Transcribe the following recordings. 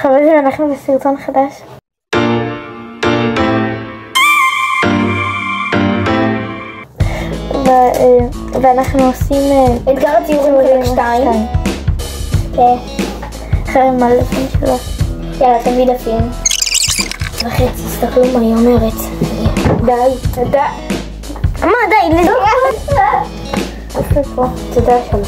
חברים, אנחנו בסרטון חדש. ואנחנו עושים אתגר הציורים חלק 2. כן. חברים, מה לפני שלו? יאללה, תביא דפים. וחצי, תסתכלו מה היא אומרת. די. מה, די, איפה פה? תודה שלום.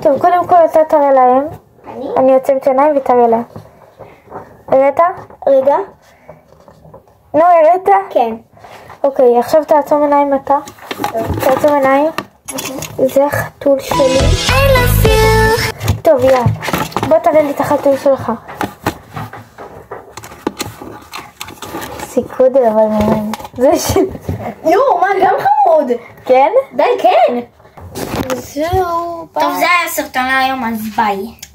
טוב, קודם כל אתה תראה להם. אני יוצא את עיניים ותראה להם. הראית? רגע. נו, הראית? כן. אוקיי, עכשיו תעצום עיניים אתה. תעצום עיניים. זה החתול שלי. I love you. טוב, יאללה. בוא תראה לי את החתול שלך. סיכוד אבל ממני. זה של... יו, מה, גם חמוד. כן? די, כן. זהו. טוב, זה היה סרטון להיום, אז ביי.